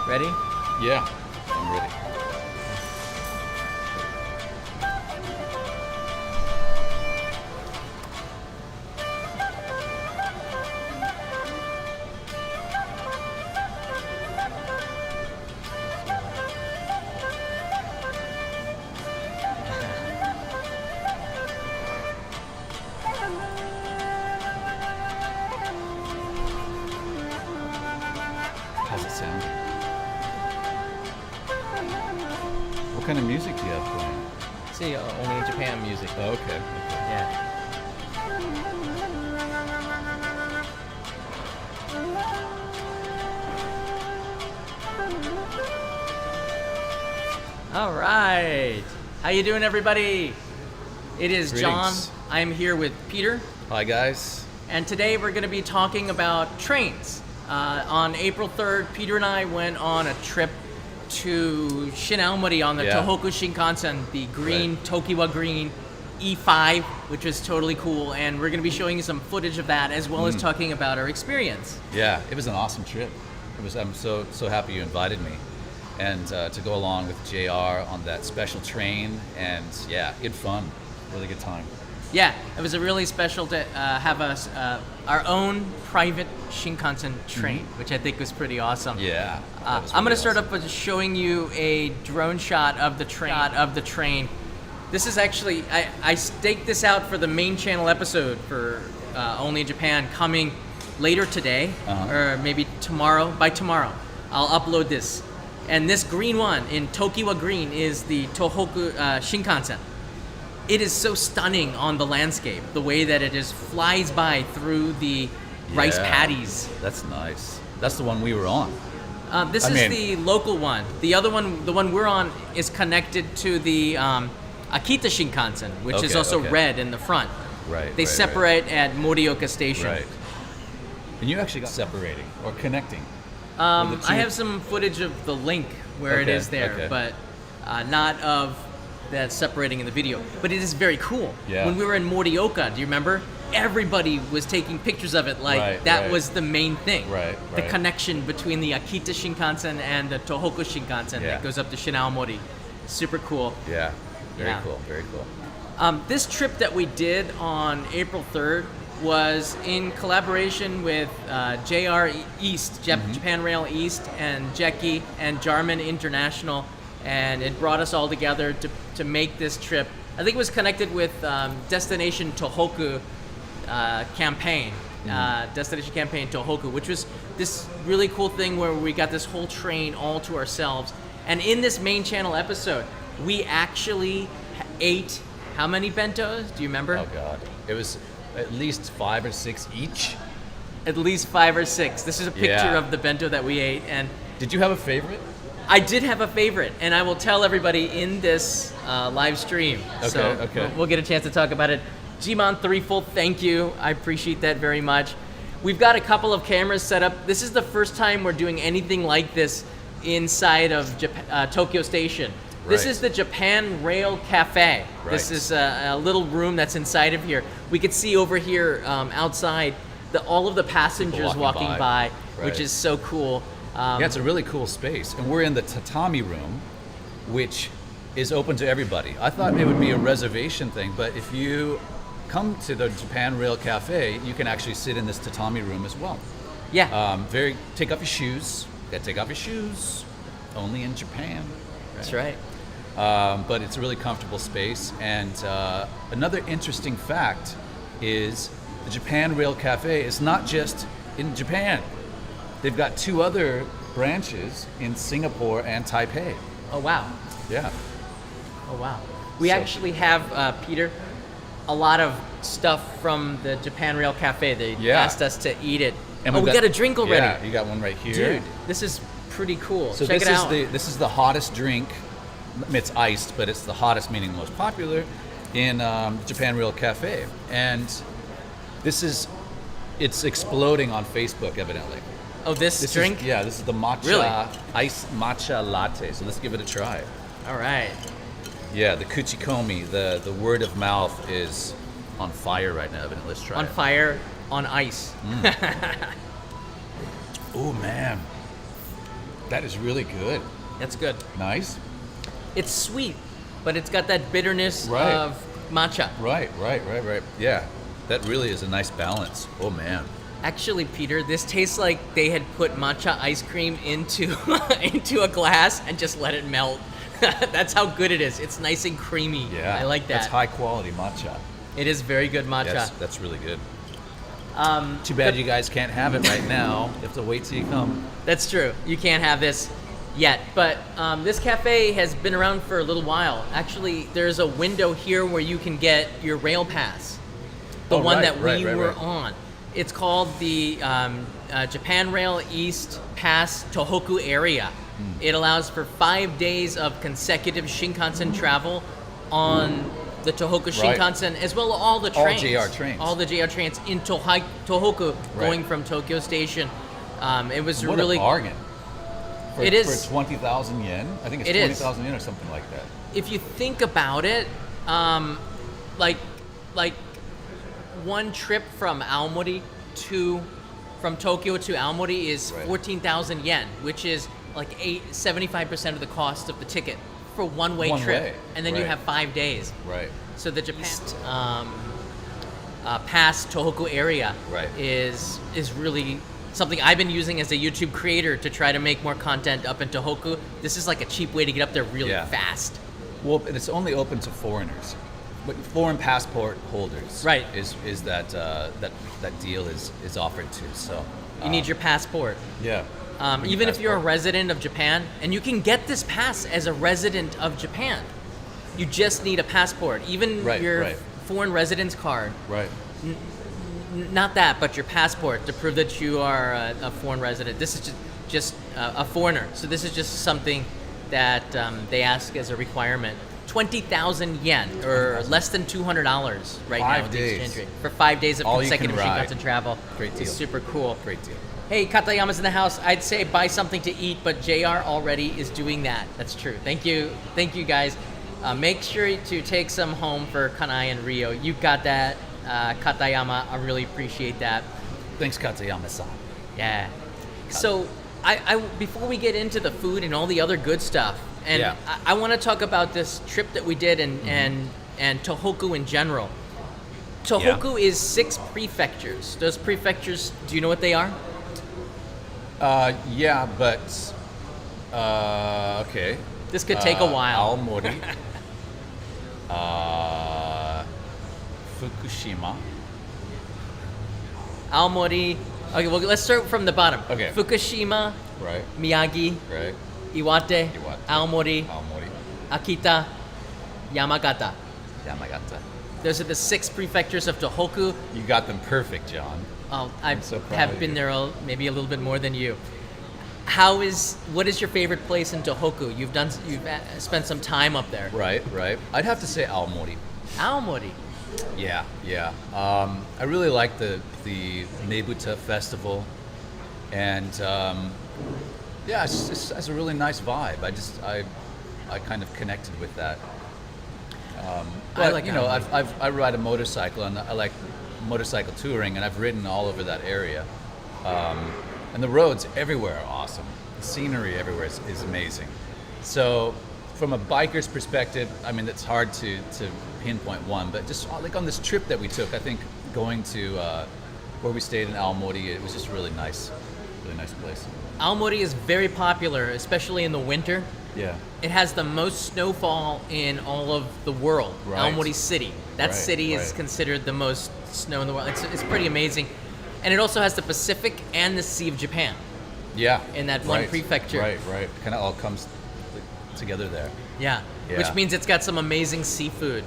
Ready? Yeah, I'm ready. How's it sound? What kind of music do you have playing? See, only in Japan music. Oh, okay. Yeah. All right. How you doing, everybody? It is John. Greetings. I'm here with Peter, Hi, guys. and today we're going to be talking about trains. On April 3rd, Peter and I went on a trip to Shin-Aomori on the Yeah. Tohoku Shinkansen, the green, Right. Tokiwa green E5, which was totally cool, and we're going to be showing you some footage of that as well as talking about our experience. Yeah, it was an awesome trip. I'm so happy you invited me, and to go along with JR on that special train, and yeah, good fun, really good time. Yeah, it was a really special to have us our own private Shinkansen train, which I think was pretty awesome. Yeah, that was I'm going to really start awesome. up with showing you a drone shot of the train. This is actually I staked this out for the main channel episode for Only in Japan coming later today or maybe tomorrow. By tomorrow, I'll upload this. And this green one in Tokiwa green is the Tohoku Shinkansen. It is so stunning on the landscape, the way that it just flies by through the rice Yeah. paddies. That's nice. That's the one we were on. This is the local one. The other one, the one we're on, is connected to the Akita Shinkansen, which is Okay, also okay. red in the front. Right. They right, separate at Morioka Station. Right. And you actually got separating or connecting. I Were the two- have some footage of the link where it Okay, is there, okay. but not of that separating in the video. But it is very cool. Yeah. When we were in Morioka, do you remember? Everybody was taking pictures of it, like Right, that right. was the main thing. Right, The right. connection between the Akita Shinkansen and the Tohoku Shinkansen Yeah. that goes up to Shin-Aomori. Super cool. Yeah. Very Yeah. cool. Very cool. This trip that we did on April 3rd was in collaboration with JR East, Japan Rail East, and JECI and Jarman International, and it brought us all together to make this trip. I think it was connected with Destination Tohoku campaign, Destination Campaign Tohoku, which was this really cool thing where we got this whole train all to ourselves. And in this main channel episode, we actually ate how many bentos? Do you remember? Oh God, it was at least 5 or 6 each. At least 5 or 6. This is a picture Yeah. of the bento that we ate, and Did you have a favorite? I did have a favorite, and I will tell everybody in this live stream. So Okay. we'll get a chance to talk about it. Gmon Threefold, thank you. I appreciate that very much. We've got a couple of cameras set up. This is the first time we're doing anything like this inside of Tokyo Station. This Right. is the Japan Rail Cafe. This Right. is a little room that's inside of here. We could see over here outside all of the passengers walking walking by, by. which Right. is so cool. Yeah, it's a really cool space, and we're in the tatami room, which is open to everybody. I thought it would be a reservation thing, but if you come to the Japan Rail Cafe, you can actually sit in this tatami room as well. Yeah, Take off your shoes. Gotta take off your shoes. Only in Japan. that's right. But it's a really comfortable space. And another interesting fact is the Japan Rail Cafe is not just in Japan. They've got 2 other branches in Singapore and Taipei. Oh wow. Yeah. Oh wow. We So- actually have Peter a lot of stuff from the Japan Rail Cafe. They Yeah. asked us to eat it. And Oh, we've we got a drink already. Yeah, you got one right here. Dude, this is pretty cool. So Check this it is out. this is the hottest drink. It's iced, but it's the hottest, meaning the most popular, in Japan Rail Cafe. And it's exploding on Facebook, evidently. Oh, this This drink? this is the matcha Really? iced matcha latte. So let's give it a try. All right. Yeah, the kuchikomi, the word of mouth is on fire right now. Evidently, let's try On it. fire, on ice. Oh man, That is really good. That's good. Nice. It's sweet, but it's got that bitterness Right. of matcha. Right. Yeah, that really is a nice balance. Oh man. Actually, Peter, this tastes like they had put matcha ice cream into into a glass and just let it melt. That's how good it is. It's nice and creamy. Yeah. I like that. That's high quality matcha. It is very good matcha. Yes, that's really good. Too bad you guys can't have it right now. You have to wait till you come. That's true. You can't have this yet. But this cafe has been around for a little while. Actually, there's a window here where you can get your rail pass. The one that we were on. It's called the Japan Rail East Pass Tohoku area. It allows for 5 days of consecutive Shinkansen travel on the Tohoku Shinkansen, as well as all the trains. All JR trains. All the JR trains in Tohoku, going from Tokyo Station. It was What really... a bargain. It is. For 20,000 yen? I think it's It is. 20,000 yen or something like that. If you think about it, like one trip from Tokyo to Aomori is 14,000 yen, which is like 75% of the cost of the ticket for one-way trip. And then you have 5 days. Right. So the Japan past Tohoku area is really something I've been using as a YouTube creator to try to make more content up in Tohoku. This is like a cheap way to get up there really fast. Well, and it's only open to foreigners, but foreign passport holders. Right. Is that that deal is offered to? So You need your passport. Yeah. Even if you're a resident of Japan, and you can get this pass as a resident of Japan. You just need a passport. Even your foreign residence card. Right. Not that, but your passport to prove that you are a foreign resident. This is just a foreigner. So this is just something that they ask as a requirement. 20,000 yen, or less than $200 right now. 5 days. The exchange rate for 5 days of consecutive ride. Shinkansen travel. Great deal. It's super cool. Great deal. Hey, Katayama's in the house. I'd say buy something to eat, but JR already is doing that. That's true. Thank you guys. Make sure to take some home for Kanai and Rio. You got that, Katayama. I really appreciate that. Thanks, Katayama-san. Yeah. So, I before we get into the food and all the other good stuff, and I want to talk about this trip that we did and Tohoku in general. Tohoku is 6 prefectures. Those prefectures, do you know what they are? Yeah, but okay. This could take a while. Aomori, Fukushima. Aomori. Okay, well, let's start from the bottom. Okay. Fukushima, Right. Miyagi, Right. Iwate, Aomori, Aomori. Akita, Yamagata. Yamagata. Those are the 6 prefectures of Tohoku. You got them perfect, John. I so proud have of been you. there maybe a little bit more than you. What is your favorite place in Tohoku? You've spent some time up there. Right. I'd have to say Aomori. Aomori. Yeah. I really like the Nebuta festival, and it has a really nice vibe. I kind of connected with that. But I like Aomori. I ride a motorcycle, and I like motorcycle touring, and I've ridden all over that area. And the roads everywhere are awesome. The scenery everywhere is amazing. So from a biker's perspective, I mean, it's hard to pinpoint one, but just like on this trip that we took, I think going to where we stayed in Aomori, it was just really nice place. Aomori is very popular, especially in the winter. Yeah. It has the most snowfall in all of the world. Right. Aomori City. That city is considered the most snow in the world. It's pretty amazing. And it also has the Pacific and the Sea of Japan. Yeah. In that one prefecture. Right. Kind of all comes together there. Yeah. Which means it's got some amazing seafood.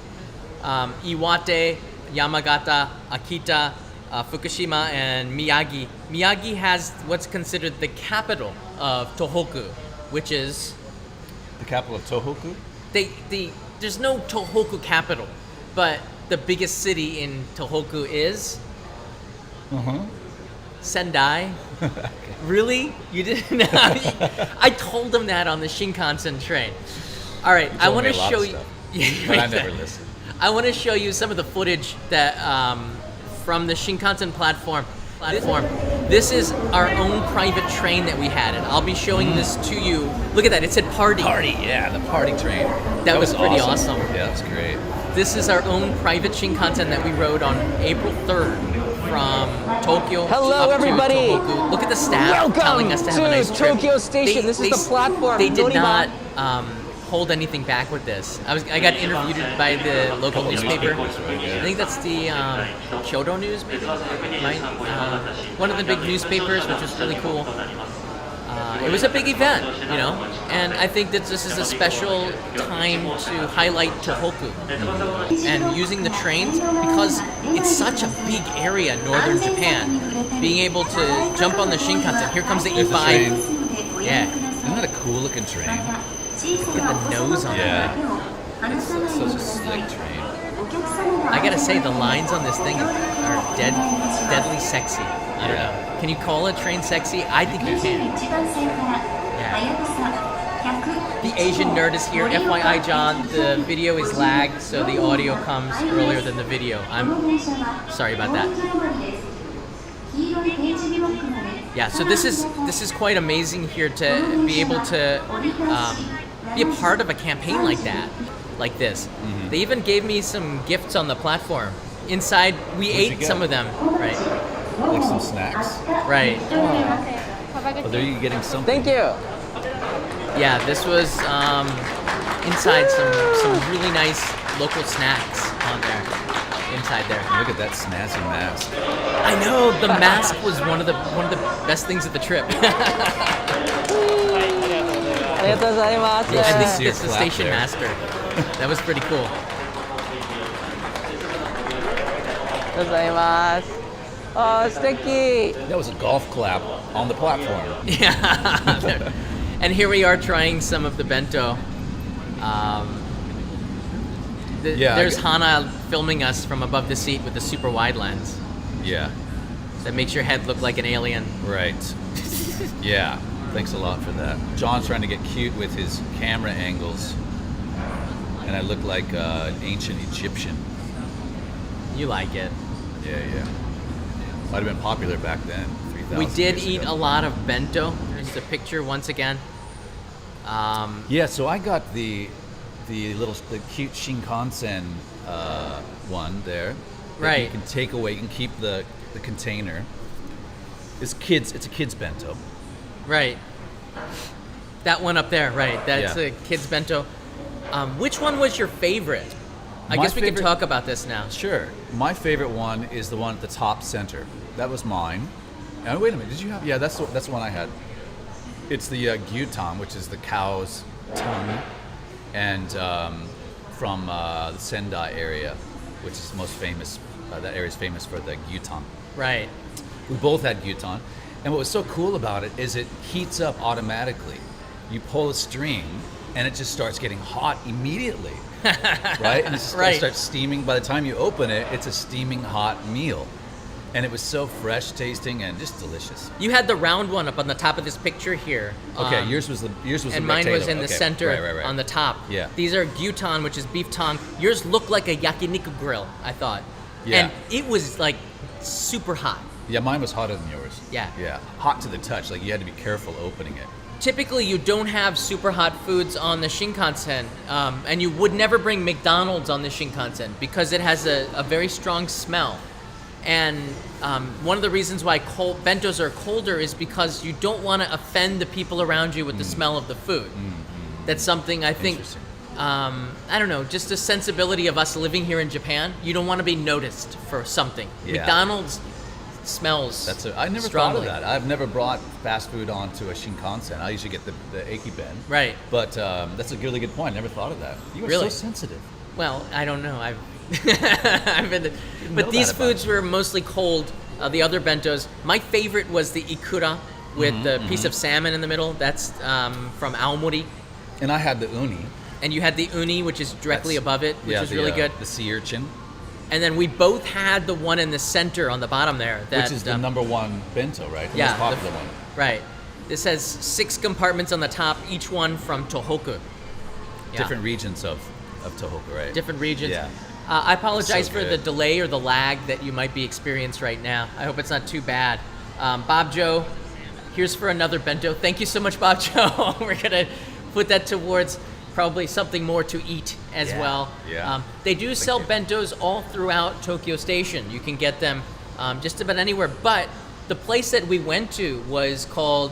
Iwate, Yamagata, Akita, Fukushima, and Miyagi. Miyagi has what's considered the capital of Tohoku, which is... The capital of Tohoku? There's no Tohoku capital, but the biggest city in Tohoku is... Sendai. Okay. Really? You didn't know? I told him that on the Shinkansen train. All right, I want to show you... But I never listened. I want to show you some of the footage that from the Shinkansen platform. platform. This is our own private train that we had, and I'll be showing this to you. Look at that, it said party. Party, yeah, the party train. That was pretty awesome. Yeah, that was great. This is our own private Shinkansen that we rode on April 3rd from Tokyo Hello, up everybody. to Tohoku. Look at the staff telling us to have a nice trip. Tokyo Station. This is the platform. They did Norima. not hold anything back with this. I got interviewed by the local newspaper. I think that's the Kyoto News, maybe. One of the big newspapers, which was really cool. It was a big event, you know, and I think that this is a special time to highlight Tohoku and using the trains because it's such a big area, northern Japan. Being able to jump on the Shinkansen. Here comes the There's the E5. train. Yeah, Isn't that a cool looking train? look at the nose on it. Yeah. It's such a slick train. I gotta say, the lines on this thing are deadly sexy. I don't know. Can you call a train sexy? I think you can. Yeah. The Asian nerd is here. FYI, John, the video is lagged, so the audio comes earlier than the video. I'm sorry about that. Yeah, so this is quite amazing here to be able to be a part of a campaign like that, like this. Mm-hmm. They even gave me some gifts on the platform. Inside, we What'd you ate get? some of them. Right, Like some snacks. right. Oh, there you're getting something. Thank you. Yeah, this was inside some really nice local snacks on there. Inside there. Look at that snazzy mask. I know the mask was one of the best things of the trip. I Arigatou gozaimasu. Yeah. think it's the Clap station there. master. That was pretty cool. Gozaimasu. Oh, sticky. That was a golf clap on the platform. Yeah. And here we are trying some of the bento. Yeah, There's Hana filming us from above the seat with the super wide lens Yeah, that makes your head look like an alien. right. Yeah, thanks a lot for that. John's trying to get cute with his camera angles, and I look like an ancient Egyptian. You like it. Yeah. Might have been popular back then. 3,000 We did years eat ago. a lot of bento. There's the picture once again. Yeah, so I got the cute Shinkansen one there. that Right. You can take away. You can keep the container. It's a kid's bento. Right. That one up there, right. That's Yeah. a kid's bento. Which one was your favorite? I My guess we can favorite- talk about this now. Sure. My favorite one is the one at the top center. That was mine. Oh, wait a minute. Did you have? Yeah, that's the one I had. It's the gyutan, which is the cow's tongue, and from the Sendai area, which is the most famous. That area is famous for the gyutan. Right. We both had gyutan, and what was so cool about it is it heats up automatically. You pull a string, and it just starts getting hot immediately, right? And it Right. starts steaming. By the time you open it, it's a steaming hot meal, and it was so fresh tasting and just delicious. You had the round one up on the top of this picture here. Okay, yours was and the mine was rectangle. in the Okay, center right. on the top. Yeah. These are gyutan, which is beef tongue. Yours looked like a yakiniku grill, I thought. Yeah. And it was like super hot. Yeah, mine was hotter than yours. Yeah. Yeah, hot to the touch. Like you had to be careful opening it. Typically, you don't have super hot foods on the Shinkansen, and you would never bring McDonald's on the Shinkansen because it has a very strong smell. And one of the reasons why bentos are colder is because you don't want to offend the people around you with the smell of the food. That's something I think, Interesting. I don't know, just a sensibility of us living here in Japan. You don't want to be noticed for something. Yeah. McDonald's smells I never strongly. thought of that. I've never brought fast food onto a Shinkansen. I usually get the Eikiben. Right. But that's a really good point. I never thought of that. You were Really? so sensitive. Well, I don't know. I've been, know but these that about foods were mostly cold. The other bentos. My favorite was the ikura with the piece of salmon in the middle. That's from Aomori, And I had the uni. and you had the uni, which is directly That's- above it, which is really good. The sea urchin, And then we both had the one in the center on the bottom there. That, which is the number one bento, right? The yeah, most popular one. Right. This has 6 compartments on the top, each one from Tohoku. Yeah. Different regions of Tohoku, right? Different regions. Yeah. I apologize So for the good. delay or the lag that you might be experiencing right now. I hope it's not too bad. Bob Joe, here's for another bento. Thank you so much, Bob Joe. We're going to put that towards probably something more to eat as Yeah, well. yeah. They do sell you. bentos all throughout Tokyo Station. You can get them just about anywhere. But the place that we went to was called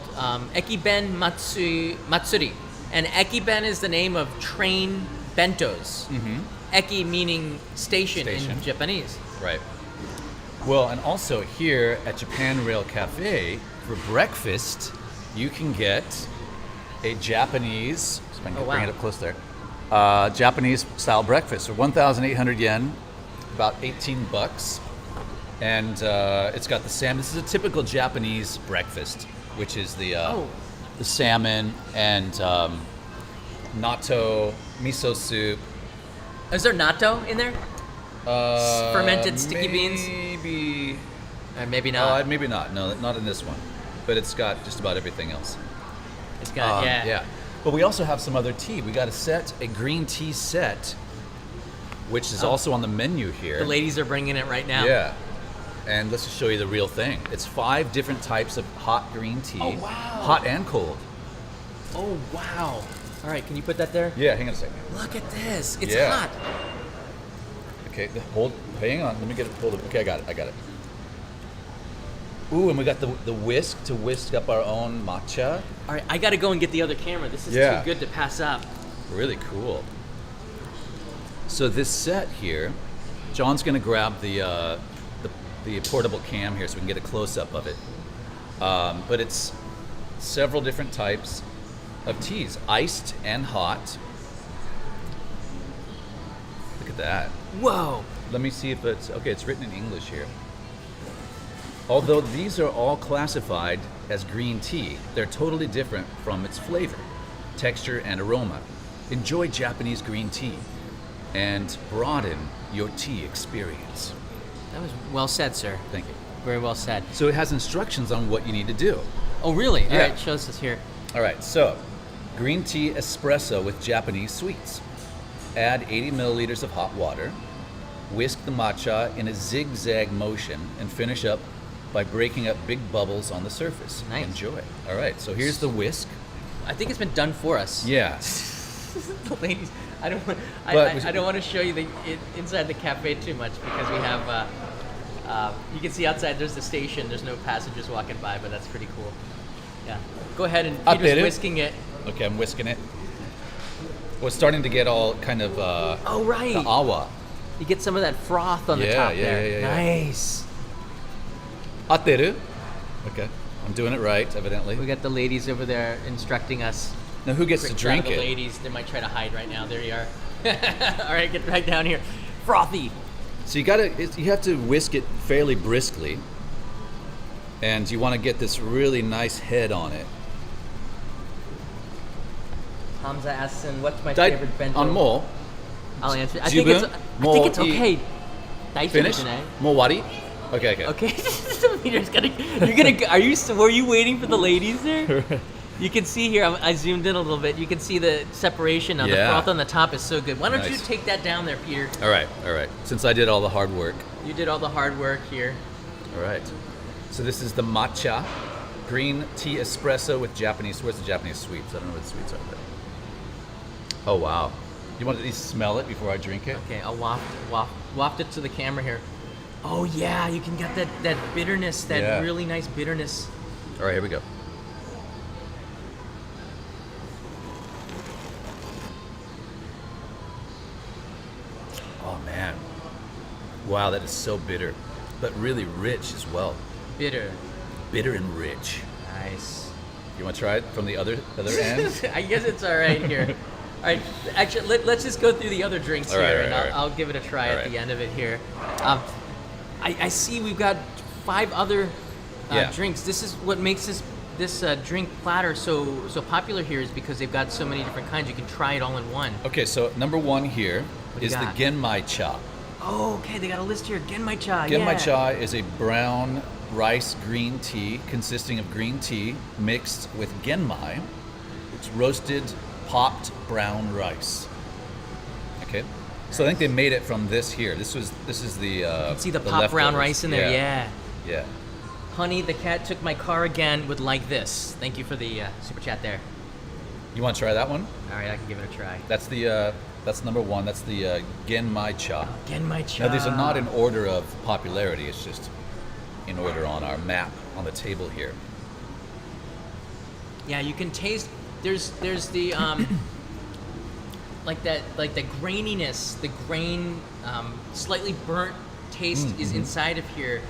Ekiben Matsuri. And Ekiben is the name of train bentos. Eki meaning station in Station. Japanese. Right. Well, and also here at Japan Rail Cafe, for breakfast, you can get a Japanese, if I can Oh, bring wow. it up close there, Japanese style breakfast for 1,800 yen, about 18 bucks. And it's got the salmon. This is a typical Japanese breakfast, which is the salmon and natto, miso soup. Is there natto in there? Fermented sticky beans? Maybe. Maybe not. Maybe not. No, not in this one. But it's got just about everything else. It's got, Yeah. But we also have some other tea. We got a green tea set, which is also on the menu here. The ladies are bringing it right now. Yeah. And let's just show you the real thing. It's 5 different types of hot green tea. Oh, wow. Hot and cold. Oh, wow. All right, can you put that there? Yeah, hang on a second. Look at this. It's Yeah. hot. Okay, hang on. Let me get it pulled up. Okay, I got it. Ooh, and we got the whisk to whisk up our own matcha. All right, I got to go and get the other camera. This is Yeah. too good to pass up. Really cool. So this set here, John's gonna grab the portable cam here so we can get a close up of it. But it's several different types of teas, iced and hot. Look at that. Whoa. Let me see if it's okay. It's written in English here. Although these are all classified as green tea, they're totally different from its flavor, texture, and aroma. Enjoy Japanese green tea and broaden your tea experience. That was well said, sir. Thank you. Very well said. So it has instructions on what you need to do. Oh, really? All Yeah. right, shows us here. All right, so green tea espresso with Japanese sweets. Add 80 milliliters of hot water. Whisk the matcha in a zigzag motion and finish up by breaking up big bubbles on the surface. Nice. Enjoy. All right, so here's the whisk. I think it's been done for us. Yeah. The ladies, I don't want. But- I don't want to show you the inside the cafe too much because we have. You can see outside. There's the station. There's no passengers walking by, but that's pretty cool. Yeah. Go ahead and Up Peter's it. whisking it. Okay, I'm whisking it. Well, it's starting to get all kind of Oh right. the awa. You get some of that froth on the Yeah, top yeah, there. yeah, yeah. Nice. Ateru. Okay, I'm doing it right, evidently. We got the ladies over there instructing us. Now, who gets Quick to shot of drink the it? ladies. They might try to hide right now. There you are. All right, get right down here. Frothy. So you have to whisk it fairly briskly, and you want to get this really nice head on it. Hamza asks, what's my favorite bento? On mo, I'll answer. I Jibun? think it's Mo okay. Daijoubu finish. desu ne? Mo wari. Okay. Okay. Peter's gonna. You're gonna. Are you? Were you waiting for the ladies there? You can see here. I zoomed in a little bit. You can see the separation on the Yeah. froth on the top is so good. Why don't you Nice. take that down there, Peter? All right. Since I did all the hard work. You did all the hard work here. All right. So this is the matcha, green tea espresso with Japanese. Where's the Japanese sweets? I don't know where the sweets are. But. Oh wow. You want to at least smell it before I drink it? Okay, I'll waft it to the camera here. Oh yeah, you can get that bitterness, that Yeah. really nice bitterness. All right, here we go. Oh man. Wow, that is so bitter, but really rich as well. Bitter. Bitter and rich. Nice. You want to try it from the other end? I guess it's all right here. All right, actually, let's just go through the other drinks All right, here, all and right, all right. I'll give it a try All at right. the end of it here. I see we've got 5 other Yeah. drinks. This is what makes this drink platter so popular here is because they've got so many different kinds. You can try it all in one. Okay, so number 1 here What do you is the got? Genmai cha. Oh, okay, they got a list here. Genmai cha. Genmai yeah. cha is a brown rice green tea consisting of green tea mixed with genmai. It's roasted, popped brown rice. Okay. So I think they made it from this here. This is the. You can See the pop brown leftovers. rice in there? Yeah. Yeah. Honey, the cat took my car again, would like this. Thank you for the super chat there. You want to try that one? All right, I can give it a try. That's the. That's number one. That's the Genmai-cha. Genmai-cha. Now these are not in order of popularity. It's just in order on our map on the table here. Yeah, you can taste. There's the like the graininess, the grain, slightly burnt taste is inside of here.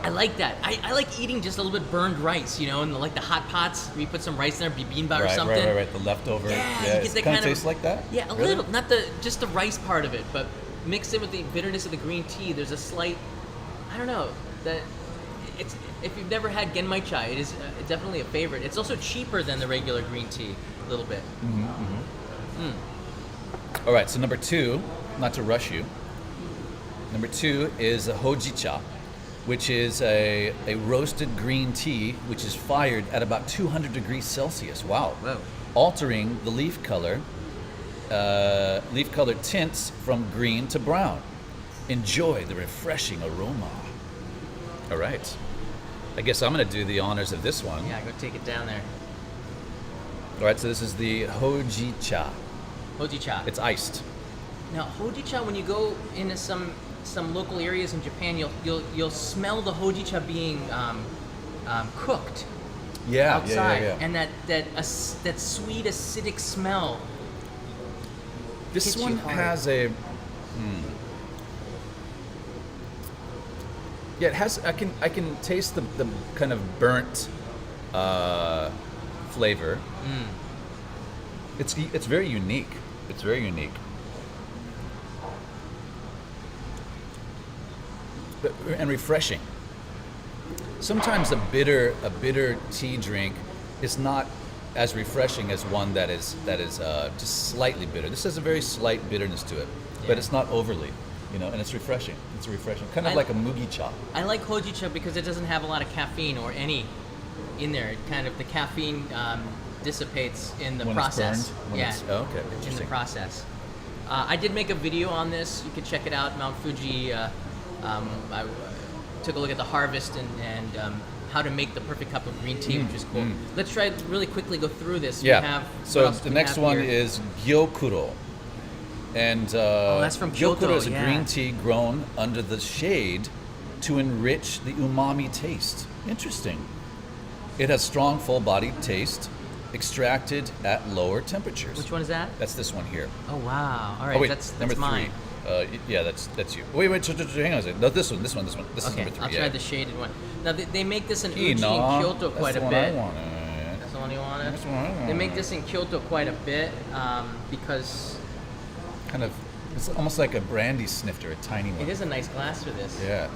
I like that. I like eating just a little bit burned rice, you know, and like the hot pots where you put some rice in there, bibimbap or something. Right. The leftover. Yeah, you get that kind of tastes like that. Yeah, a Really? little. Not just the rice part of it, but mixed in with the bitterness of the green tea. There's a slight, I don't know, that it's. If you've never had genmai-cha, it is definitely a favorite. It's also cheaper than the regular green tea, a little bit. All right, so number two, not to rush you. Number two is a hojicha, which is a roasted green tea, which is fired at about 200 degrees Celsius. Wow. Whoa. Altering the leaf color, leaf-colored tints from green to brown. Enjoy the refreshing aroma. All right. I guess I'm going to do the honors of this one. Yeah, go take it down there. All right, so this is the hojicha. Hojicha. It's iced. Now, hojicha, when you go into some local areas in Japan, you'll smell the hojicha being cooked outside, and that sweet acidic smell. This hits you one hard. has a. Yeah, it has. I can taste the kind of burnt flavor. It's very unique. It's very unique. And refreshing. Sometimes a bitter tea drink is not as refreshing as one that is just slightly bitter. This has a very slight bitterness to it, but it's not overly, and it's refreshing. It's refreshing, kind of like a mugi cha. I like hojicha because it doesn't have a lot of caffeine or any in there. It kind of the caffeine dissipates in the process. Okay, in interesting. the process. I did make a video on this. You can check it out. Mount Fuji. I took a look at the harvest and how to make the perfect cup of green tea, which is cool. Let's try really quickly go through this. Yeah. So what else the do we next have one here? is gyokuro. And that's from Kyoto, gyokuro is a yeah. green tea grown under the shade to enrich the umami taste. Interesting. It has strong, full-bodied taste, extracted at lower temperatures. Which one is that? That's this one here. Oh wow! All right, wait, that's number mine. 3. Yeah, that's you. Wait, hang on a second. No, this one. This is Okay, number 3. I'll try the shaded one. Now they make this in Uji in Ina, Kyoto quite a that's the one bit. I wanted. That's the one you wanted. That's the one I wanted. They make this in Kyoto quite a bit because Kind of, it's almost like a brandy snifter, a tiny one. it is a nice glass for this. Yeah.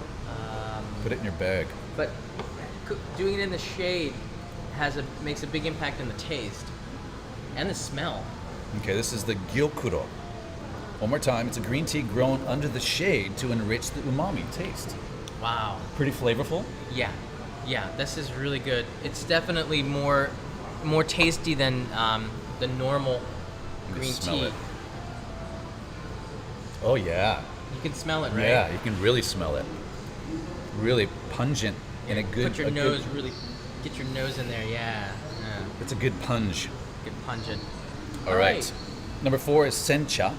Put it in your bag. But doing it in the shade makes a big impact on the taste and the smell. Okay, this is the gyokuro. One more time, it's a green tea grown under the shade to enrich the umami taste. Wow. Pretty flavorful. Yeah, this is really good. It's definitely more tasty than the normal You green smell tea. it. Oh yeah. You can smell it, right? Yeah, you can really smell it. Really pungent in a good. Put your nose really. Get your nose in there. Yeah. It's a good punch. Get pungent. All right. Number 4 is sencha.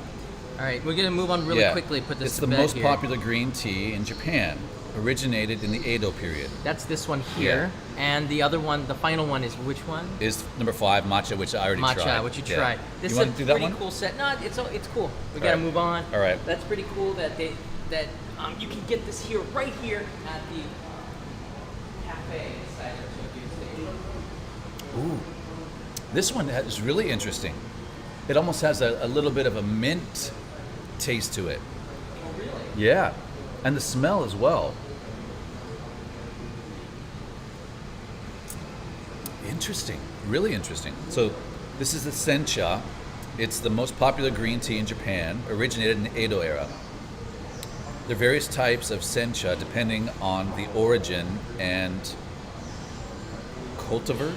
All right, we're gonna move on really quickly. Put this It's to the bed most here. popular green tea in Japan. Originated in the Edo period. That's this one here, and the other one, the final one, is which one? Is number 5 matcha, which I already tried. Matcha, which you tried. This you is want a to do that pretty one? cool set. No, it's cool. We All gotta right. move on. All right. That's pretty cool that you can get this here, right here at the cafe inside of Tokyo Station. Ooh, this one is really interesting. It almost has a little bit of a mint taste to it. Oh, really? Yeah, and the smell as well. Interesting, really interesting. So this is the sencha. It's the most popular green tea in Japan, originated in the Edo era. There are various types of sencha depending on the origin and cultivar.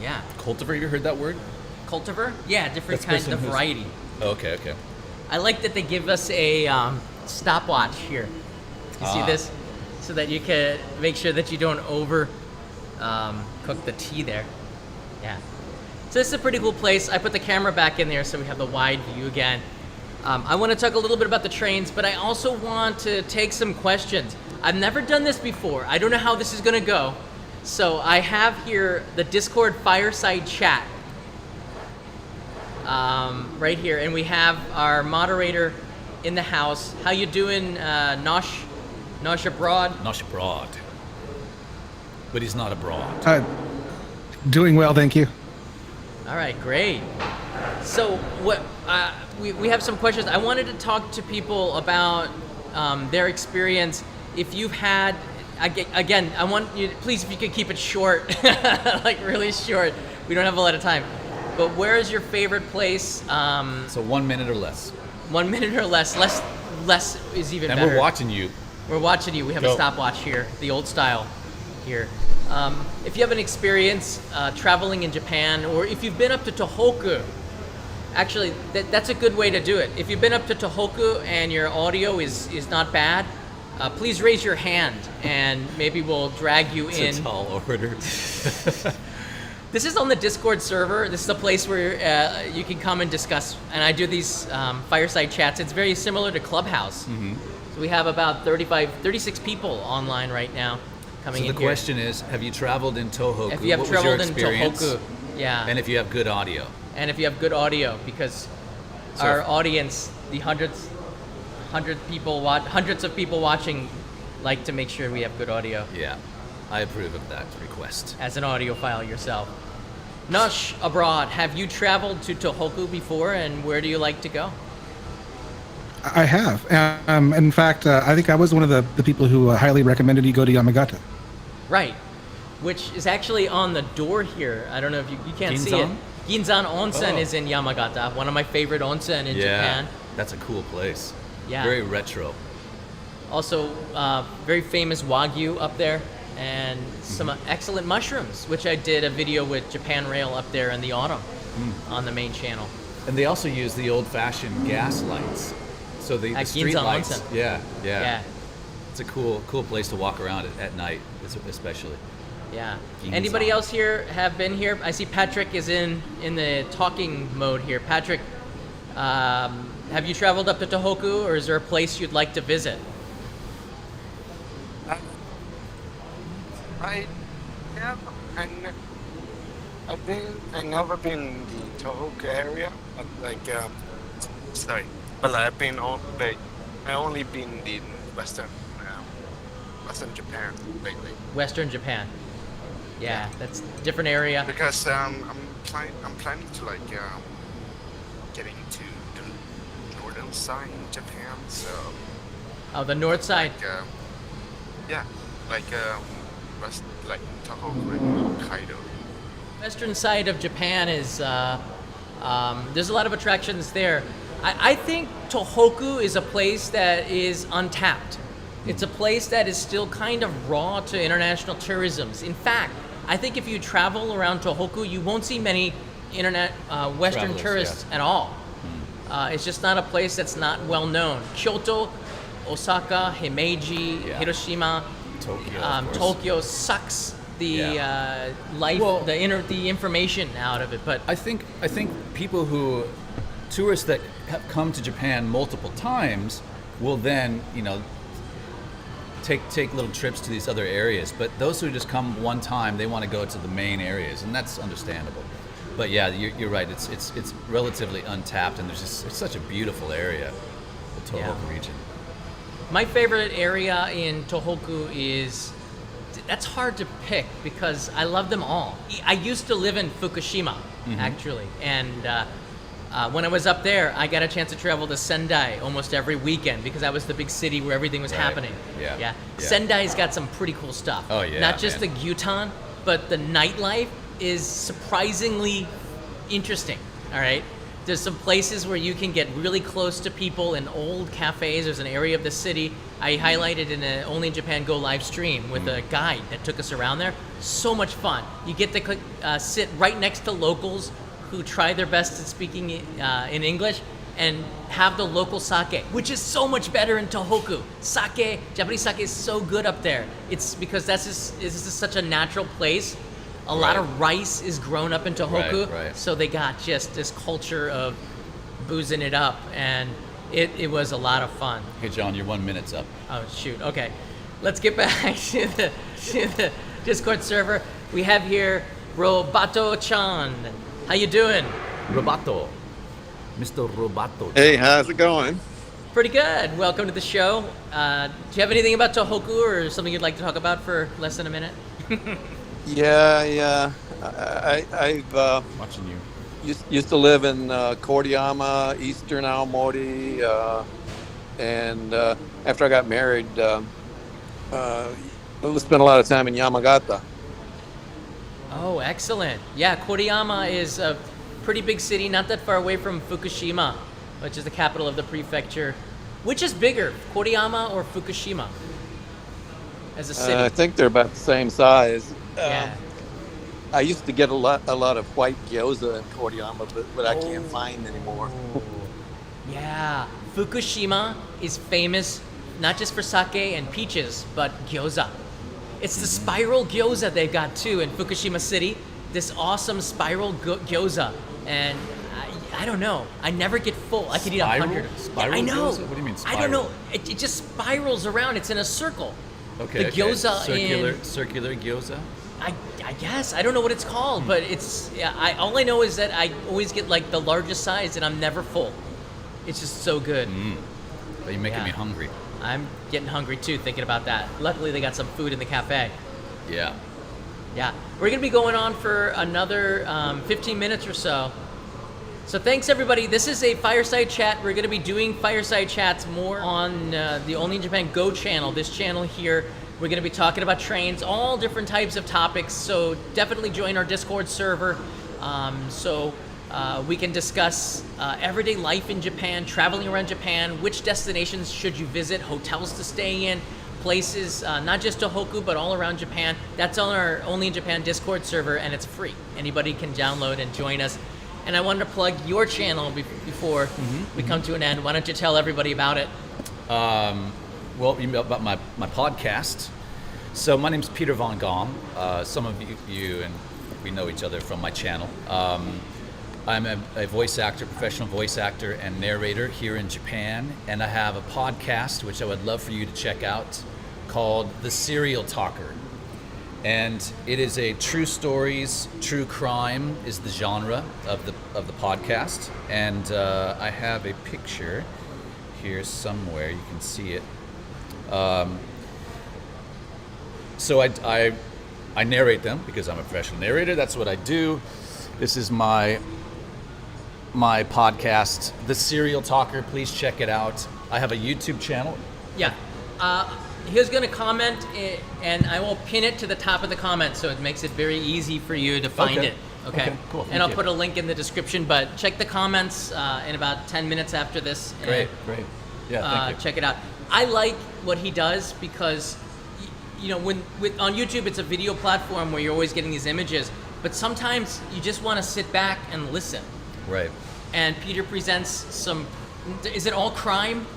Yeah. Cultivar, you heard that word? cultivar. Yeah, different That's kinds person of who's- variety. Okay, okay. I like that they give us a stopwatch here. You see Ah. this? So that you can make sure that you don't over cook the tea there. Yeah. So this is a pretty cool place. I put the camera back in there so we have the wide view again. I want to talk a little bit about the trains, but I also want to take some questions. I've never done this before. I don't know how this is going to go. So I have here the Discord fireside chat right here, and we have our moderator in the house. How you doing, Nosh abroad? Not abroad. But he's not abroad. Doing well, thank you. All right, great. So what we have some questions. I wanted to talk to people about their experience. If you've had, again, I want you, please, if you could keep it short, like really short. We don't have a lot of time. But where is your favorite place? So 1 minute or less. 1 minute or less. Less is even And better. we're watching you. We're watching you. We have a Go. stopwatch here, the old style here. If you have an experience traveling in Japan, or if you've been up to Tohoku, actually, that's a good way to do it. If you've been up to Tohoku and your audio is not bad, please raise your hand, and maybe we'll drag you in. It's a tall order. This is on the Discord server. This is a place where you can come and discuss. And I do these fireside chats. It's very similar to Clubhouse. Mm-hmm. So we have about 36 people online right now coming So in the here. question is, have you traveled in Tohoku? If you have What was your traveled in experience? Tohoku, yeah. And if you have good audio. And if you have good audio, because So our if- audience, the hundreds of people watching, like to make sure we have good audio Yeah, I approve of that request. as an audiophile yourself. Nush abroad, have you traveled to Tohoku before, and where do you like to go? I have. In fact, I think I was one of the people who highly recommended you go to Yamagata. Right, which is actually on the door here. I don't know if you can't see it. Ginzan? Ginzan Onsen Oh. is in Yamagata, one of my favorite onsen in Yeah, Japan. that's a cool place. Yeah. Very retro. Also, very famous Wagyu up there, and some excellent mushrooms, which I did a video with Japan Rail up there in the autumn on the main channel. And they also use the old-fashioned gas lights. So the At street Ginzan lights. Onsen. Yeah. Yeah, It's a cool place to walk around at night, especially. yeah. Ginzan. Anybody else here have been here? I see Patrick is in the talking mode here. Patrick, have you traveled up to Tohoku, or is there a place you'd like to visit? I have, I've never been in the Tohoku area, but but I've been I only been in Western Japan lately Western Japan. Yeah, that's a different area. because I'm planning to getting to the northern side in Japan, so Oh, the north side. yeah, west Tohoku and Hokkaido. Western side of Japan is there's a lot of attractions there. I think Tohoku is a place that is untapped. It's a place that is still kind of raw to international tourisms. In fact, I think if you travel around Tohoku, you won't see many Western Travelers, tourists at all. It's just not a place that's not well known. Kyoto, Osaka, Himeji, Yeah. Hiroshima, Tokyo, of course. Tokyo sucks the life, Well- the information out of it. But I think people tourists that have come to Japan multiple times will then, take little trips to these other areas. But those who just come one time, they want to go to the main areas, and that's understandable. But yeah, you're right. It's relatively untapped, and it's such a beautiful area, the Tohoku Yeah. region. my favorite area in Tohoku that's hard to pick because I love them all. I used to live in Fukushima, actually, and when I was up there, I got a chance to travel to Sendai almost every weekend because that was the big city where everything was Right. happening. Yeah. Sendai's got some pretty cool stuff. Oh, yeah, Not just man. the gyutan, but the nightlife is surprisingly interesting. All right. There's some places where you can get really close to people in old cafes. There's an area of the city I highlighted in a Only in Japan Go live stream with a guide that took us around there. So much fun. You get to sit right next to locals who try their best at speaking in English and have the local sake, which is so much better in Tohoku. Sake, Japanese sake is so good up there. It's because this is such a natural place. A lot of rice is grown up in Tohoku, Right. so they got just this culture of boozing it up, and it was a lot of fun. Okay, John, your 1 minute's up. Oh shoot! Okay, let's get back to the Discord server. We have here Robato-chan. How you doing? Robato. Mr. Robato. Hey, how's it going? Pretty good. Welcome to the show. Do you have anything about Tohoku or something you'd like to talk about for less than a minute? Yeah. I've Watching you. used to live in Koriyama, Eastern Aomori, and after I got married, I spent a lot of time in Yamagata. Oh, excellent. Yeah, Koriyama is a pretty big city, not that far away from Fukushima, which is the capital of the prefecture. Which is bigger, Koriyama or Fukushima? As a city. I think they're about the same size. Yeah. I used to get a lot of white gyoza in Koriyama, but I can't find anymore. Yeah, Fukushima is famous not just for sake and peaches, but gyoza. It's the spiral gyoza they've got too in Fukushima City. This awesome spiral gyoza, and I don't know. I never get full. I could eat 100. Spiral I know. gyoza? What do you mean I don't know. spiral? It just spirals around. It's in a circle. Okay. The gyoza circular gyoza. I guess I don't know what it's called, but it's all I know is that I always get like the largest size, and I'm never full. It's just so good. But you're making Yeah. me hungry. I'm getting hungry too thinking about that. Luckily, they got some food in the cafe. Yeah. Yeah, we're gonna be going on for another 15 minutes or so. So thanks everybody. This is a fireside chat. We're gonna be doing fireside chats more on the Only in Japan Go channel. This channel here. We're gonna be talking about trains, all different types of topics. So definitely join our Discord server. So we can discuss everyday life in Japan, traveling around Japan, which destinations should you visit, hotels to stay in, places, not just Tohoku, but all around Japan. That's on our Only in Japan Discord server, and it's free. Anybody can download and join us. And I wanted to plug your channel before we come to an end. Why don't you tell everybody about it? Well, you know about my podcast. So my name's Peter Von Gomm. Some of you and we know each other from my channel. I'm a voice actor, professional voice actor and narrator here in Japan, and I have a podcast which I would love for you to check out called The Serial Talker. And it is a true stories, true crime is the genre of the podcast. And I have a picture here somewhere, you can see it. So I narrate them because I'm a professional narrator. That's what I do. This is my podcast, The Serial Talker. Please check it out. I have a YouTube channel. Yeah. He's going to comment, and I will pin it to the top of the comment, so it makes it very easy for you to find Okay. it. Okay, cool. And I'll Thank put you. a link in the description, but check the comments in about 10 minutes after this. and, Great. Yeah, thank you. Check it out. I like what he does because, you know, on YouTube, it's a video platform where you're always getting these images, but sometimes you just want to sit back and listen. Right. And Peter presents some. Is it all crime?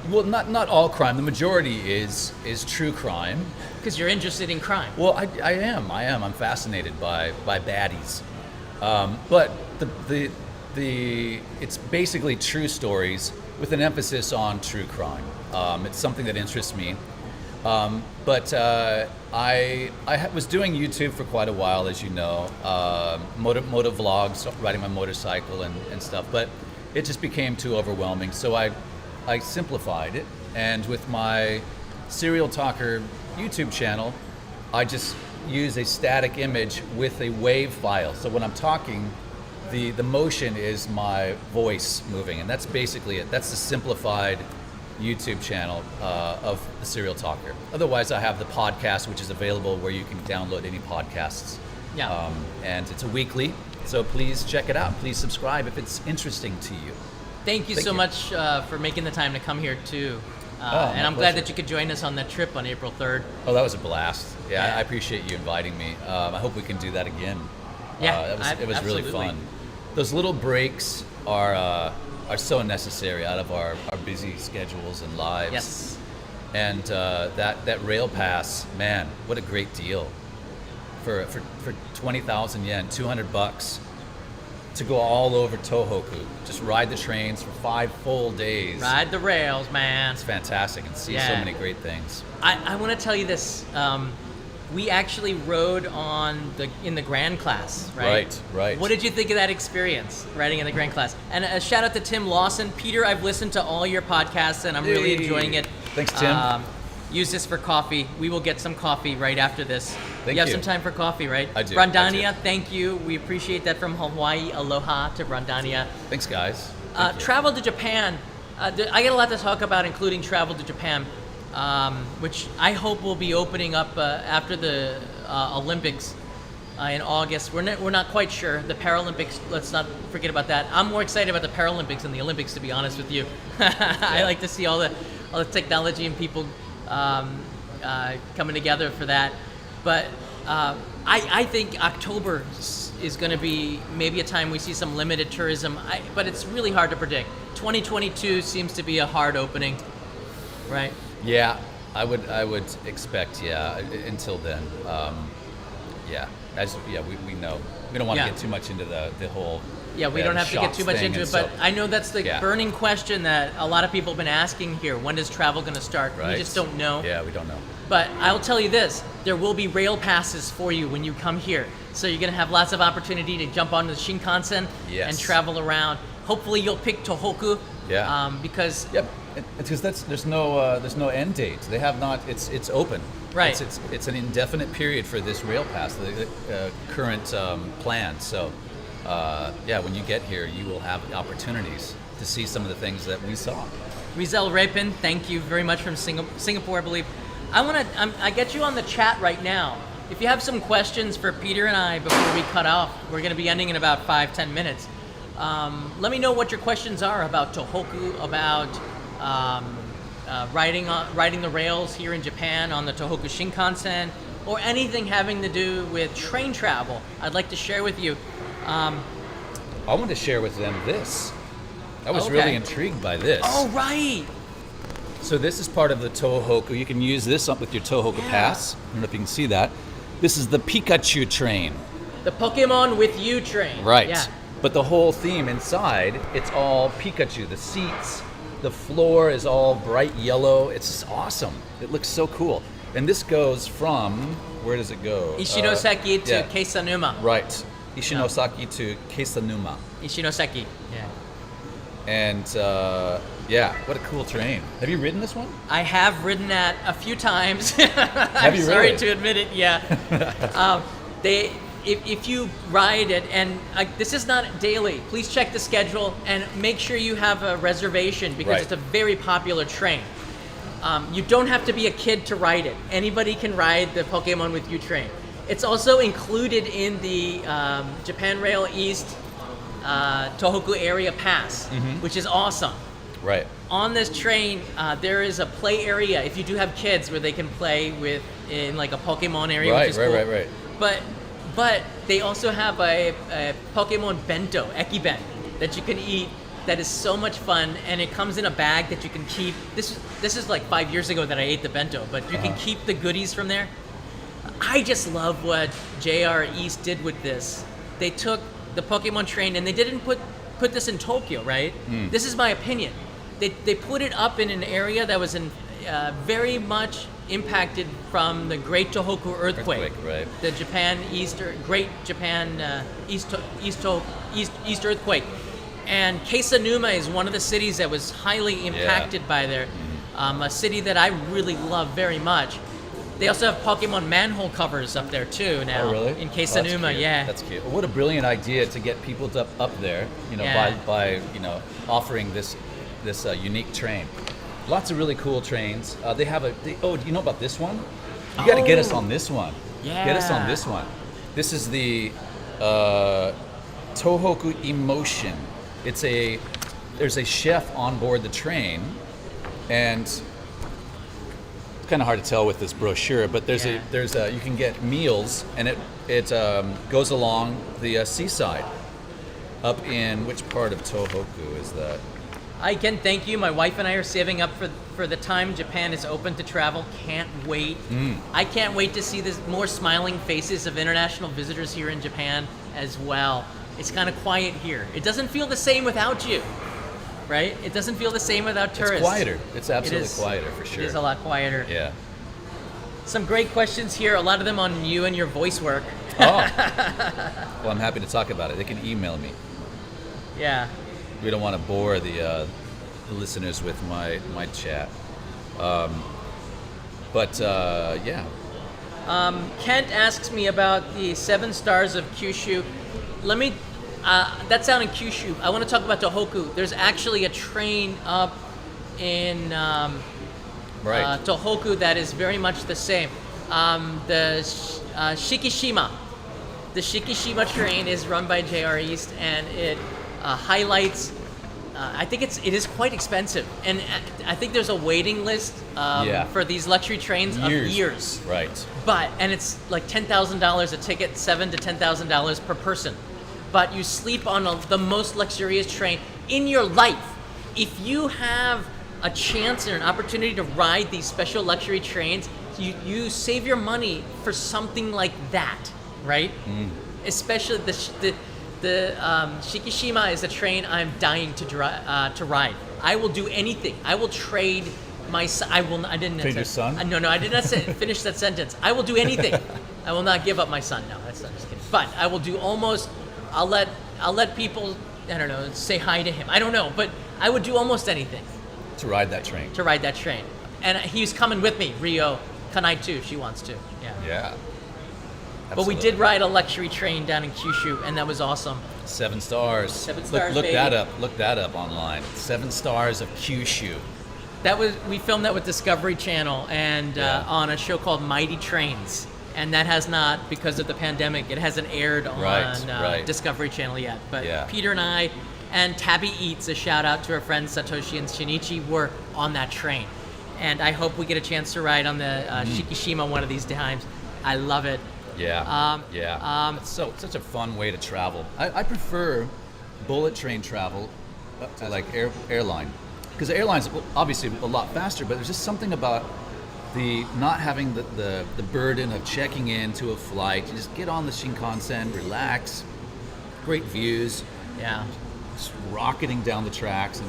Well, not all crime. The majority is true crime. Because you're interested in crime. Well, I am. I'm fascinated by baddies. But the it's basically true stories with an emphasis on true crime. It's something that interests me. But I was doing YouTube for quite a while, as you know, motor vlogs, riding my motorcycle and stuff. But it just became too overwhelming, so I simplified it. And with my Serial Talker YouTube channel, I just use a static image with a wave file. So when I'm talking, the motion is my voice moving, and that's basically it. That's the simplified YouTube channel of the Serial Talker. Otherwise, I have the podcast, which is available where you can download any podcasts. Yeah. And it's a weekly, so please check it out. Please subscribe if it's interesting to you. Thank you Thank so you. much for making the time to come here too. And my I'm glad pleasure. that you could join us on that trip on April 3rd. Oh, that was a blast. Yeah, Yeah. I appreciate you inviting me. I hope we can do that again. Yeah, It was really absolutely. fun. those little breaks are so necessary out of our busy schedules and lives. Yes. And that rail pass, man, what a great deal for 20,000 yen, $200 to go all over Tohoku. Just ride the trains for 5 full days. Ride the rails, man. It's fantastic and see so Yeah. many great things. I want to tell you this. We actually rode in the Grand class, right? Right. What did you think of that experience, riding in the Grand class? And a shout out to Tim Lawson. Peter, I've listened to all your podcasts, and I'm really Hey. enjoying it. Thanks, Tim. Use this for coffee. We will get some coffee right after this. Thank you have you. some time for coffee, right? I do, Randania, I do. thank you. We appreciate that from Hawaii. Aloha to Randania. Thanks, guys. Thank you. Travel to Japan. I got a lot to talk about, including travel to Japan, which I hope will be opening up after the Olympics in August. We're not quite sure. The Paralympics, let's not forget about that. I'm more excited about the Paralympics than the Olympics, to be honest with you. I like to see all the technology and people coming together for that. But I think October is going to be maybe a time we see some limited tourism, but it's really hard to predict. 2022 seems to be a hard opening, right? Yeah, I would expect, until then. We know. We don't want to Yeah. get too much into the whole We don't have to get too much into it, but I know that's the Yeah. burning question that a lot of people have been asking here. When is travel going to start? Right. We just don't know. Yeah, we don't know. But I'll tell you this, there will be rail passes for you when you come here. So you're going to have lots of opportunity to jump onto the Shinkansen Yes. and travel around. Hopefully you'll pick Tohoku. Yeah. Because Yep, because there's no end date. They have not. It's open. Right. It's an indefinite period for this rail pass, the current plan. So, when you get here, you will have opportunities to see some of the things that we saw. Rizal Rapin, thank you very much from Singapore, I believe. I get you on the chat right now. If you have some questions for Peter and I before we cut off, we're going to be ending in about 5-10 minutes. Let me know what your questions are about Tohoku, about riding the rails here in Japan on the Tohoku Shinkansen, or anything having to do with train travel. I'd like to share with you. I want to share with them this. I was Okay. really intrigued by this. Oh, right. So this is part of the Tohoku. You can use this up with your Tohoku Yeah. Pass. I don't know if you can see that. This is the Pikachu train. The Pokemon with You train. Right. Yeah. But the whole theme inside, it's all Pikachu. The seats, the floor is all bright yellow. It's just awesome. It looks so cool. And this goes from, where does it go? Ishinoseki to yeah. Keisanuma. Right. Ishinosaki to Keisanuma. Ishinoseki. Yeah. And what a cool train. Have you ridden this one? I have ridden that a few times. Have I'm you sorry really? to admit it. Yeah. If you ride it, and this is not daily, please check the schedule and make sure you have a reservation because Right. it's a very popular train. You don't have to be a kid to ride it. Anybody can ride the Pokemon with You train. It's also included in the Japan Rail East Tohoku area pass, which is awesome. Right. On this train, there is a play area if you do have kids where they can play in like a Pokemon area, which is cool. Right. But they also have a Pokemon bento, Ekiben, that you can eat. That is so much fun, and it comes in a bag that you can keep. This is like 5 years ago that I ate the bento, but you can keep the goodies from there. I just love what JR East did with this. They took the Pokemon train and they didn't put this in Tokyo, right? This is my opinion. They put it up in an area that was very much impacted from the Great Tohoku earthquake. Right. The Great Japan East earthquake. And Keisanuma is one of the cities that was highly impacted by there. A city that I really love very much. They also have Pokemon manhole covers up there too now. Oh, really? In Oh, Keisanuma, that's cute. yeah. That's cute. What a brilliant idea to get people up there, Yeah. by offering this unique train. Lots of really cool trains. They have do you know about this one? You got to get us on this one. Yeah. Get us on this one. This is the Tohoku Emotion. There's a chef on board the train, and it's kind of hard to tell with this brochure, but you can get meals, and it goes along the seaside. Up in which part of Tohoku is that? Again, thank you. My wife and I are saving up for the time Japan is open to travel. Can't wait. I can't wait to see this more smiling faces of international visitors here in Japan as well. It's kind of quiet here. It doesn't feel the same without you, right? It doesn't feel the same without tourists. It's quieter. It's absolutely It is. quieter for sure. It is a lot quieter. Yeah. Some great questions here. A lot of them on you and your voice work. Oh. Well, I'm happy to talk about it. They can email me. Yeah. We don't want to bore the listeners with my chat. Yeah. Kent asks me about the 7 stars of Kyushu. Let me. That's down in Kyushu. I want to talk about Tohoku. There's actually a train up in Right. Tohoku that is very much the same. The Shikishima. The Shikishima train is run by JR East, and it highlights. I think it is quite expensive, and I think there's a waiting list for these luxury trains of years. Right. And it's like $10,000 a ticket, $7,000 to $10,000 per person. But you sleep on the most luxurious train in your life. If you have a chance and an opportunity to ride these special luxury trains, you save your money for something like that, right? Especially the Shikishima is a train I'm dying to ride. I will do anything. I will trade my son. I didn't. Trade your son? No, I did not finish that sentence. I will do anything. I will not give up my son. No, that's not just kidding. But I will do almost. I'll let people. I don't know. Say hi to him. I don't know, but I would do almost anything To ride that train. to ride that train. And he's coming with me. Rio, Kanai too, if she wants to. Yeah. Yeah. But we did ride a luxury train down in Kyushu, and that was awesome. 7 stars. 7 stars, Look baby. that up. Look that up online. 7 stars of Kyushu. We filmed that with Discovery Channel and on a show called Mighty Trains, and that has not, because of the pandemic, it hasn't aired on Right. Discovery Channel yet. But Yeah. Peter and I and Tabby Eats, a shout out to our friends Satoshi and Shinichi, were on that train, and I hope we get a chance to ride on the Shikishima one of these times. I love it. Yeah. It's such a fun way to travel. I prefer bullet train travel to like airline. Because the airline's obviously a lot faster, but there's just something about the not having the burden of checking into a flight. You just get on the Shinkansen, relax, great views, Yeah. just rocketing down the tracks, and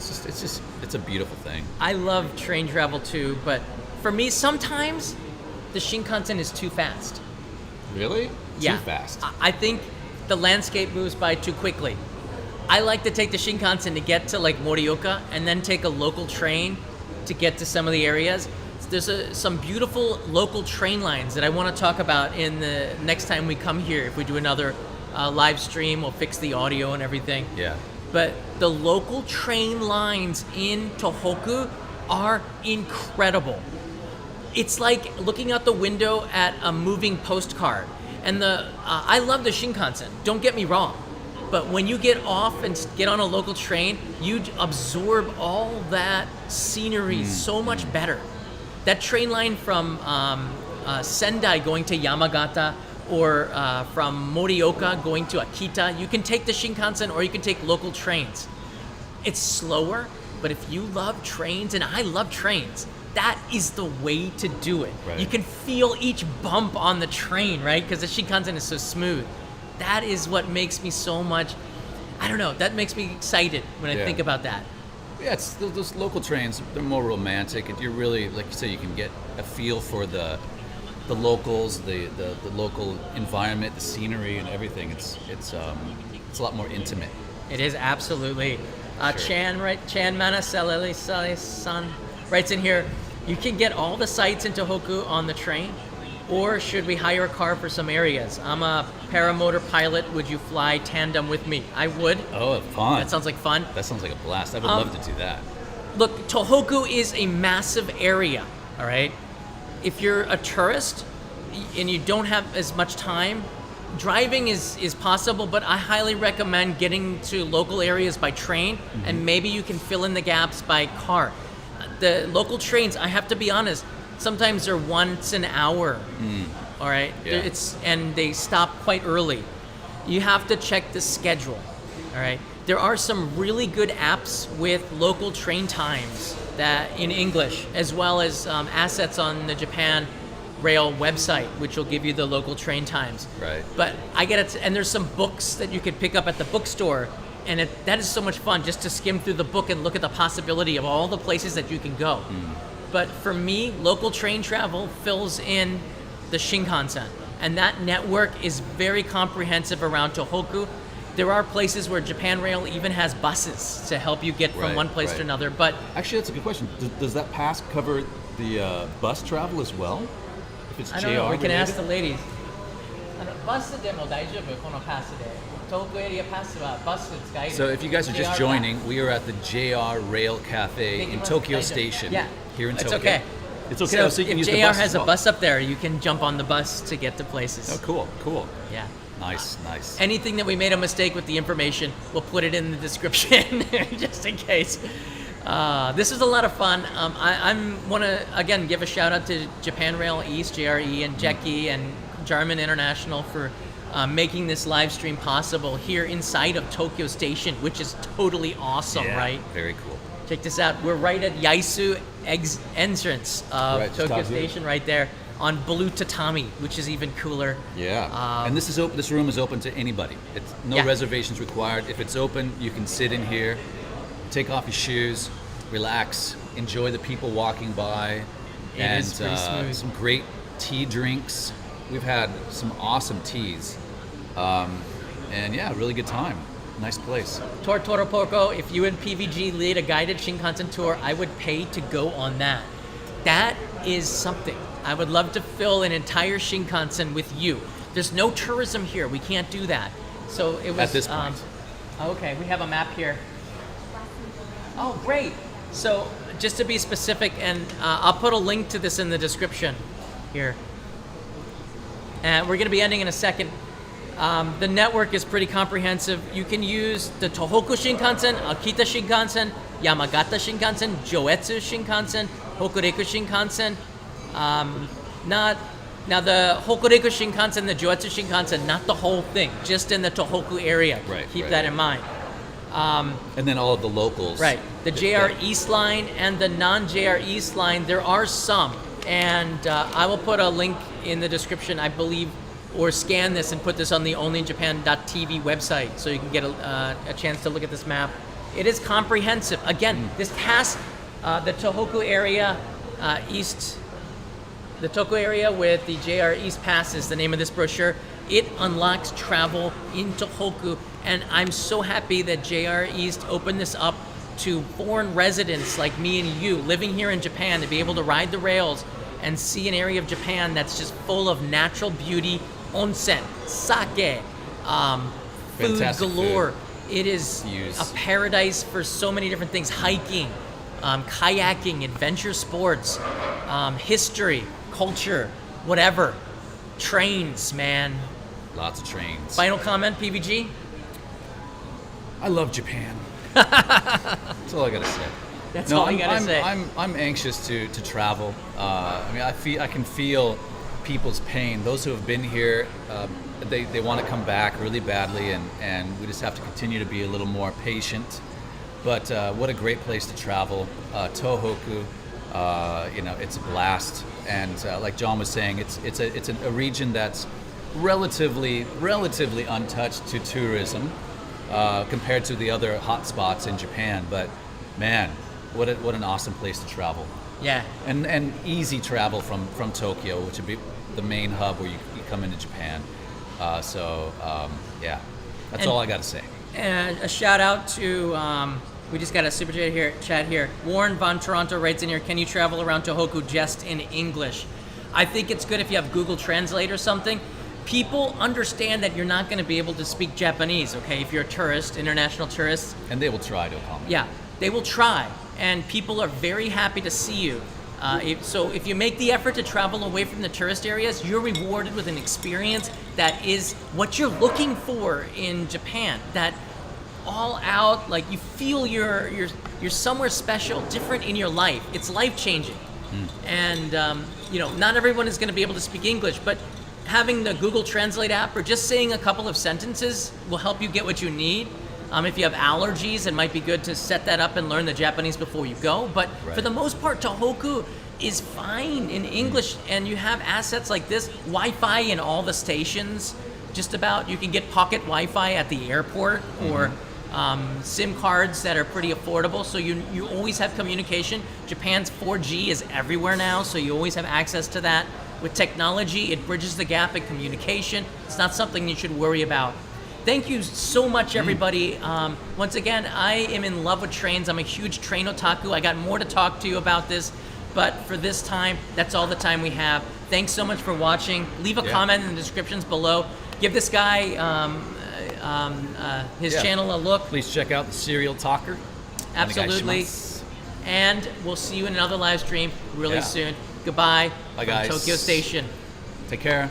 it's a beautiful thing. I love train travel too, but for me, sometimes the Shinkansen is too fast. Really? Yeah. Too fast. I think the landscape moves by too quickly. I like to take the Shinkansen to get to like Morioka and then take a local train to get to some of the areas. There's some beautiful local train lines that I want to talk about in the next time we come here. If we do another live stream, we'll fix the audio and everything. Yeah. But the local train lines in Tohoku are incredible. It's like looking out the window at a moving postcard. And I love the Shinkansen, don't get me wrong. But when you get off and get on a local train, you absorb all that scenery so much better. That train line from Sendai going to Yamagata, or from Morioka going to Akita, you can take the Shinkansen or you can take local trains. It's slower, but if you love trains, and I love trains, that is the way to do it. Right. You can feel each bump on the train, right? Because the Shinkansen is so smooth. That is what makes me so much, I don't know, that makes me excited when I think about that. Yeah, it's those local trains. They're more romantic, and you're really, like you say, you can get a feel for the locals, the local environment, the scenery, and everything. It's a lot more intimate. It is absolutely. Chan Manaseleli-san writes in here, you can get all the sights in Tohoku on the train, or should we hire a car for some areas? I'm a paramotor pilot. Would you fly tandem with me? I would. Oh, fun. That sounds like fun. That sounds like a blast. I would love to do that. Look, Tohoku is a massive area, all right? If you're a tourist and you don't have as much time, driving is possible, but I highly recommend getting to local areas by train, and maybe you can fill in the gaps by car. The local trains, I have to be honest, sometimes they're once an hour, all right? Yeah. And they stop quite early. You have to check the schedule. All right. There are some really good apps with local train times that in English, as well as assets on the Japan Rail website, which will give you the local train times. Right. But I get it, and there's some books that you could pick up at the bookstore, and that is so much fun just to skim through the book and look at the possibility of all the places that you can go. But for me, local train travel fills in the Shinkansen, and that network is very comprehensive around Tohoku. There are places where Japan Rail even has buses to help you get from Right, one place to right. another. But Actually, that's a good question. Does that pass cover the bus travel as well? If it's I JR don't know. We can ask related? the ladies. バスでも大丈夫このパスで。東北エリアパスはバス使える。 So if you guys are just JR joining, we are at the JR Rail Cafe in Tokyo Station. Yeah. Here in It's Tokyo. okay. It's okay. So Oh, so you can if use JR the bus has as a well. bus up there, you can jump on the bus to get to places. Oh, cool. Yeah. Nice. Anything that we made a mistake with the information, we'll put it in the description just in case. This was a lot of fun. I want to again give a shout out to Japan Rail East, JRE, and Jeki and Jarman International for making this live stream possible here inside of Tokyo Station, which is totally awesome, Yeah, right? Very cool. Check this out. We're right at Yaisu entrance of Right, just Tokyo out here. Station, right there on blue tatami, which is even cooler. Yeah. And this is open. This room is open to anybody. It's no Yeah. reservations required. If it's open, you can sit in here, take off your shoes, relax, enjoy the people walking by, It and is pretty smooth. some great tea drinks. We've had some awesome teas, and yeah, really good time. Nice place. Tor Toropoko, if you and PVG lead a guided Shinkansen tour, I would pay to go on that. That is something. I would love to fill an entire Shinkansen with you. There's no tourism here. We can't do that. So it was At this point. Okay, we have a map here. Oh, great. So just to be specific, and I'll put a link to this in the description here. And we're going to be ending in a second. The network is pretty comprehensive. You can use the Tohoku Shinkansen, Akita Shinkansen, Yamagata Shinkansen, Joetsu Shinkansen, Hokuriku Shinkansen. Now the Hokuriku Shinkansen, the Joetsu Shinkansen, not the whole thing, just in the Tohoku area. Right, Keep right, that right. in mind. And then all of the locals. Right. The JR East line and the non-JR East line, there are some. And I will put a link in the description, I believe, or scan this and put this on the onlyinjapan.tv website so you can get a chance to look at this map. It is comprehensive. Again, this past the Tohoku area east, the Tohoku area with the JR East Pass is the name of this brochure. It unlocks travel in Tohoku, and I'm so happy that JR East opened this up to foreign residents like me and you living here in Japan to be able to ride the rails and see an area of Japan that's just full of natural beauty, onsen, sake, food Fantastic galore. food. It is Views. a paradise for so many different things: hiking, kayaking, adventure sports, history, culture, whatever. Trains, man. Lots of trains. Final comment, PVG? I love Japan. That's all I gotta say. That's all you gotta say. I'm anxious to travel. I mean, I can feel people's pain. Those who have been here, they want to come back really badly, and we just have to continue to be a little more patient. But what a great place to travel. Tohoku, it's a blast. And like John was saying, it's a region that's relatively untouched to tourism compared to the other hot spots in Japan. But man, what an awesome place to travel. Yeah. And easy travel from Tokyo, which would be the main hub where you come into Japan. Yeah, that's all I got to say. And a shout out to, we just got a super chat here. Warren Von Toronto writes in here, can you travel around Tohoku just in English? I think it's good if you have Google Translate or something. People understand that you're not going to be able to speak Japanese, okay, if you're a tourist, international tourist. And they will try to accommodate. Yeah, they will try, and people are very happy to see you. So if you make the effort to travel away from the tourist areas, you're rewarded with an experience that is what you're looking for in Japan. That all out, like you feel you're somewhere special, different in your life. It's life changing, and not everyone is going to be able to speak English, but having the Google Translate app or just saying a couple of sentences will help you get what you need. If you have allergies, it might be good to set that up and learn the Japanese before you go. But Right. for the most part, Tohoku is fine in English, and you have assets like this, Wi-Fi in all the stations. Just about, you can get pocket Wi-Fi at the airport, or SIM cards that are pretty affordable. So you always have communication. Japan's 4G is everywhere now, so you always have access to that. With technology, it bridges the gap in communication. It's not something you should worry about. Thank you so much, everybody. Once again, I am in love with trains. I'm a huge train otaku. I got more to talk to you about this, but for this time, that's all the time we have. Thanks so much for watching. Leave a comment in the descriptions below. Give this guy his channel a look. Please check out the Serial Talker. Absolutely. Onegaishimasu. And we'll see you in another live stream really Yeah. soon. Goodbye. Bye, from guys. Tokyo Station. Take care.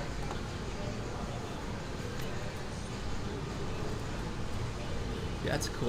Yeah, that's cool.